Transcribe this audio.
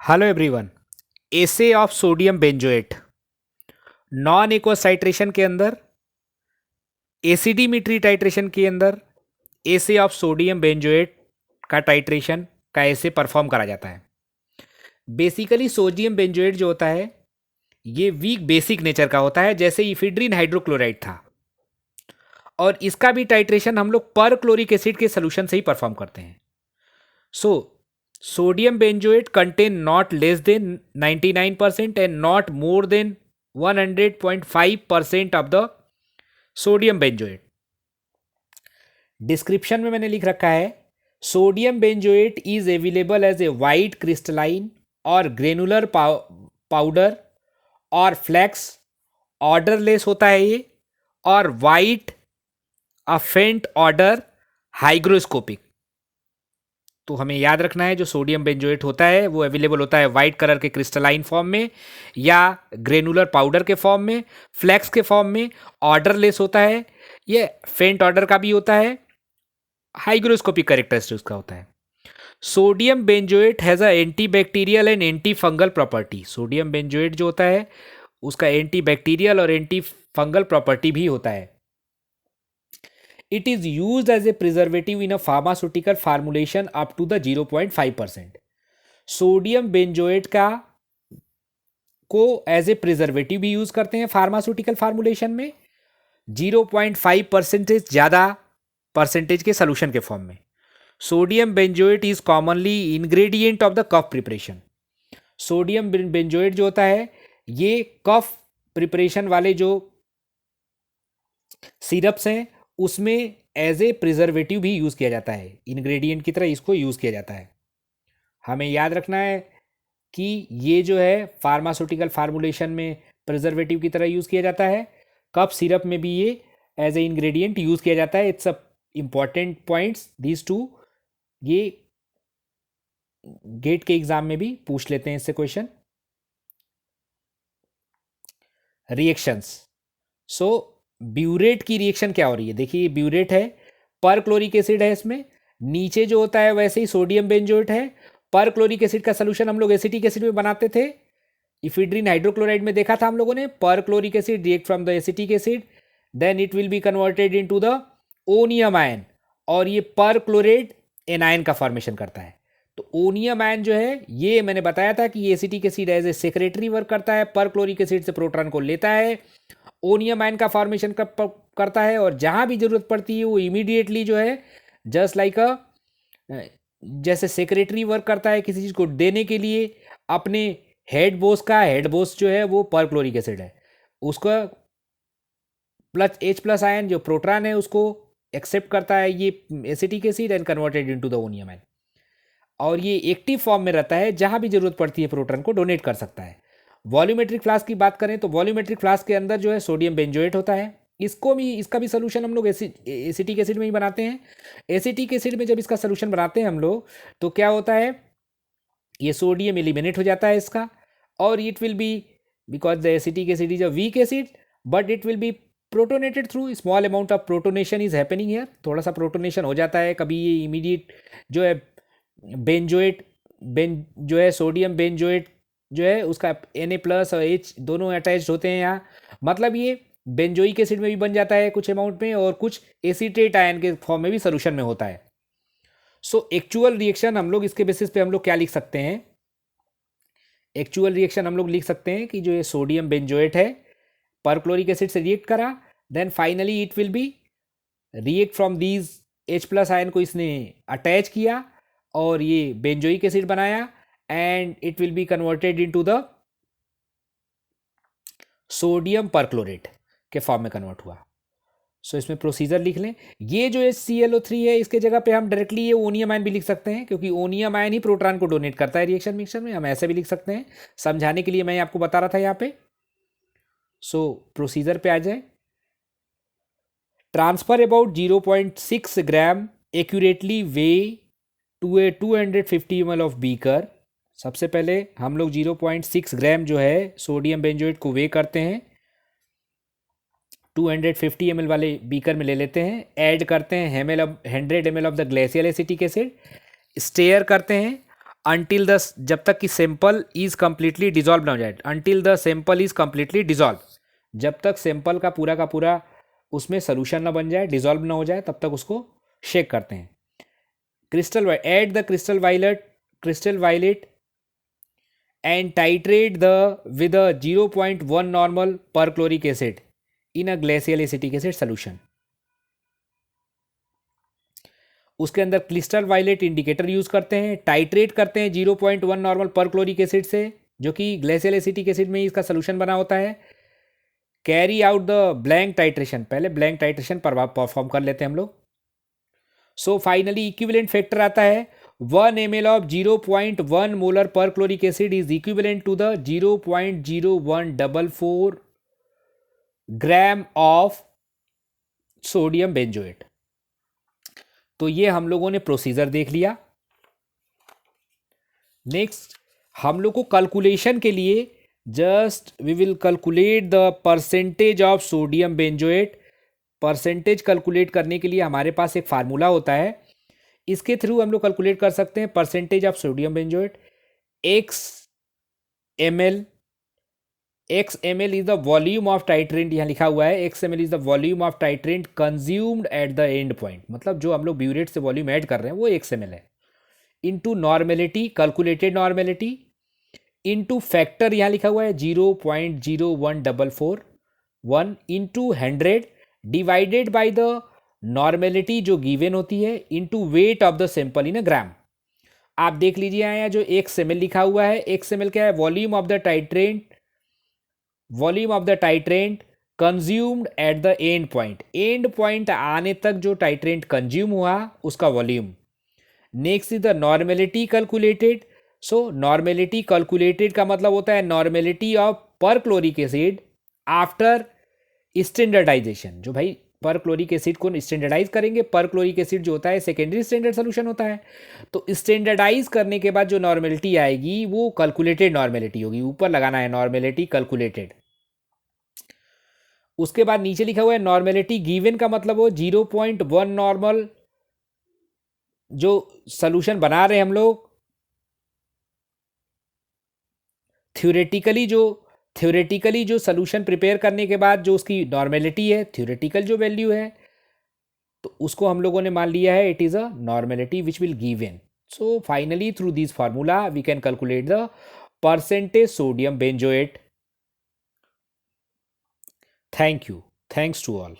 Hello everyone. Essay of sodium benzoate non aqueous titration के अंदर, एसिडीमिट्री titration के अंदर एसे ऑफ सोडियम बेंजोएट का टाइट्रेशन का ऐसे परफॉर्म करा जाता है। बेसिकली सोडियम बेंजोएट जो होता है ये वीक बेसिक नेचर का होता है, जैसे इफिड्रिन हाइड्रोक्लोराइड था, और इसका भी टाइट्रेशन हम लोग पर क्लोरिक एसिड के सोल्यूशन से ही परफॉर्म करते हैं। सो sodium benzoate contain not less than 99% and not more than 100.5% of the sodium benzoate. Description में मैंने लिख रखा है, sodium benzoate is available as a white crystalline और ग्रेनुलर पाउडर और फ्लैक्स, ऑर्डरलेस होता है ये, और वाइट अफेंट ऑर्डर हाइग्रोस्कोपिक। तो हमें याद रखना है जो सोडियम बेंजोएट होता है वो अवेलेबल होता है वाइट कलर के क्रिस्टलाइन फॉर्म में या ग्रेनुलर पाउडर के फॉर्म में, फ्लैक्स के फॉर्म में, ऑर्डरलेस होता है, ये फेंट ऑर्डर का भी होता है, हाइग्रोस्कोपिक कैरेक्टरिस्टिक्स का होता है। Sodium benzoate has a anti bacterial and anti fungal property. Sodium benzoate जो होता है उसका एंटी बैक्टीरियल और एंटी फंगल प्रॉपर्टी भी होता है। It is used as a preservative in a pharmaceutical formulation up to the 0.5%. Sodium benzoate का को एज ए प्रिजर्वेटिव भी यूज करते हैं फार्मास्यूटिकल फार्मूलेशन में 0.5% ज़्यादा परसेंटेज के सोल्यूशन के फॉर्म में। Sodium benzoate is commonly ingredient of the cough preparation. Sodium benzoate जो होता है ये कफ प्रिपरेशन वाले जो सिरप्स हैं उसमें एज ए प्रिजर्वेटिव भी यूज़ किया जाता है, इंग्रेडिएंट की तरह इसको यूज़ किया जाता है। हमें याद रखना है कि ये जो है फार्मास्यूटिकल फार्मूलेशन में प्रिजर्वेटिव की तरह यूज़ किया जाता है, कप सिरप में भी ये एज ए इंग्रेडिएंट यूज़ किया जाता है। It's a important points these two, ये गेट के एग्जाम में भी पूछ लेते हैं इससे क्वेश्चन। रिएक्शंस, सो ब्यूरेट की रिएक्शन क्या हो रही है, देखिए ये ब्यूरेट है, पर क्लोरिक एसिड है, इसमें नीचे जो होता है वैसे ही सोडियम बेंजोएट है। पर क्लोरिक एसिड का सोल्यूशन हम लोग एसिटिक एसिड में बनाते थे, इफिड्रिन हाइड्रोक्लोराइड में देखा था हम लोगों ने। पर chloric acid react from the acetic acid, then it will be converted into the onium ion, और ये पर क्लोरेट एनायन का फॉर्मेशन करता है। तो ओनियम आयन जो है ये मैंने बताया था कि ये acetic acid as a secretary work करता है, पर क्लोरिक एसिड से प्रोटॉन को लेता है, ओनियम आयन का फॉर्मेशन करता है, और जहाँ भी जरूरत पड़ती है वो इमीडिएटली जो है जस्ट लाइक जैसे सेक्रेटरी वर्क करता है किसी चीज़ को देने के लिए अपने हेड बोस जो है वो पर क्लोरिक एसिड है, उसका प्लस H+ आयन जो प्रोटॉन है उसको एक्सेप्ट करता है ये acetic acid and converted into the onium ion, और ये एक्टिव फॉर्म में रहता है, जहाँ भी जरूरत पड़ती है प्रोटॉन को डोनेट कर सकता है। वॉल्यूमेट्रिक फ्लास्क की बात करें तो वॉल्यूमेट्रिक फ्लास्क के अंदर जो है सोडियम बेंजोएट होता है, इसका भी सोल्यूशन हम लोग एसिटिक एसिड में ही बनाते हैं। एसिटिक एसिड में जब इसका सोल्यूशन बनाते हैं हम लोग तो क्या होता है, ये सोडियम एलिमिनेट हो जाता है इसका, और it will B because the acetic acid is a weak acid but it will B protonated through small amount of protonation is happening here, थोड़ा सा प्रोटोनेशन हो जाता है। कभी ये इमीडिएट जो है बेंजोएट जो है सोडियम बेंजोएट जो है उसका Na+ और H दोनों अटैच होते हैं यहाँ, मतलब ये बेंजोइक एसिड में भी बन जाता है कुछ अमाउंट में, और कुछ एसीटेट आयन के फॉर्म में भी सोल्यूशन में होता है। सो एक्चुअल रिएक्शन हम लोग इसके बेसिस पे हम लोग क्या लिख सकते हैं, एक्चुअल रिएक्शन हम लोग लिख सकते हैं कि जो ये सोडियम बेंजोएट है पर क्लोरिक एसिड से रिएक्ट करा, then finally it will be react from these H+ ion को इसने अटैच किया और ये बेंजोइक एसिड बनाया, and it will be converted into the sodium perchlorate के फॉर्म में कन्वर्ट हुआ। सो इसमें प्रोसीजर लिख लें, ये जो HClO3 है इसके जगह पे हम डायरेक्टली ये ओनियम आयन भी लिख सकते हैं, क्योंकि ओनियम आयन ही प्रोटॉन को डोनेट करता है रिएक्शन मिक्सचर में, हम ऐसे भी लिख सकते हैं, समझाने के लिए मैं आपको बता रहा था यहाँ पे। सो प्रोसीजर पे आ जाए, transfer about 0.6 gram accurately weigh to a 250 ml of beaker. सबसे पहले हम लोग 0.6 ग्राम जो है सोडियम बेंजोएट को वे करते हैं, 250 ml वाले बीकर में ले लेते हैं, ऐड करते हैं 100 ml of the glacial acetic acid, stir करते हैं, until the, जब तक कि सैंपल इज कंप्लीटली डिजॉल्व ना हो जाए, until the sample is completely dissolved, जब तक सैंपल का पूरा उसमें सोल्यूशन ना बन जाए, डिजॉल्व ना हो जाए, तब तक उसको शेक करते हैं. Crystal add the crystal violet and titrate the with a 0.1 normal perchloric acid in a glacial acetic acid solution. उसके अंदर क्रिस्टल वायलेट इंडिकेटर यूज करते हैं, टाइट्रेट करते हैं 0.1 नॉर्मल परक्लोरिक एसिड से, जो कि ग्लेशियल एसिटिक एसिड में इसका सोल्यूशन बना होता है. Carry out the blank titration, पहले ब्लैंक टाइट्रेशन परफॉर्म कर लेते हैं हम लोग. सो फाइनली इक्विवेलेंट फैक्टर आता है 1 ml of 0.1 molar perchloric acid is equivalent to the 0.0144 gram of sodium benzoate. तो ये हम लोगों ने प्रोसीजर देख लिया. नेक्स्ट हम लोग को कैलकुलेशन के लिए just we will calculate the percentage of sodium benzoate. Percentage calculate करने के लिए हमारे पास एक फार्मूला होता है, इसके थ्रू हम लोग कैलकुलेट कर सकते हैं percentage of sodium benzoate. X M L is the volume of titrant, यहाँ लिखा हुआ है X M L is the volume of titrant consumed at the end point, मतलब जो हम लोग ब्यूरेट से वॉल्यूम ऐड कर रहे हैं वो एक्स एम एल है. Into normality, calculated normality, into factor यहाँ लिखा हुआ है 0.01441 into 100 divided by the normality जो गिवन होती है into weight of the sample in a gram. आप देख लीजिए यहाँ जो एक्स एम एल लिखा हुआ है, एक्स एम एल क्या है, volume of the titrant consumed at the end point, end point आने तक जो टाइट्रेंट कंज्यूम हुआ उसका volume. Next is the normality calculated. So normality calculated का मतलब होता है normality of perchloric acid after standardisation. जो भाई परक्लोरिक एसिड को स्टैंडर्डाइज करेंगे, परक्लोरिक एसिड जो होता है सेकेंडरी स्टैंडर्ड सोल्यूशन होता है, तो स्टैंडर्डाइज करने के बाद जो नॉर्मेलिटी आएगी वो कैलकुलेटेड नॉर्मेलिटी होगी. ऊपर लगाना है नॉर्मेलिटी कैलकुलेटेड. उसके बाद नीचे लिखा हुआ है नॉर्मेलिटी गिवन का मतलब वो 0.1 नॉर्मल जो सोल्यूशन बना रहे हैं हम लोग, थ्योरेटिकली जो सोल्यूशन प्रिपेयर करने के बाद जो उसकी नॉर्मेलिटी है, थ्योरेटिकल जो वैल्यू है, तो उसको हम लोगों ने मान लिया है it is a normality which will given. So finally through this formula we can calculate the percentage sodium benzoate. Thank you. Thanks to all.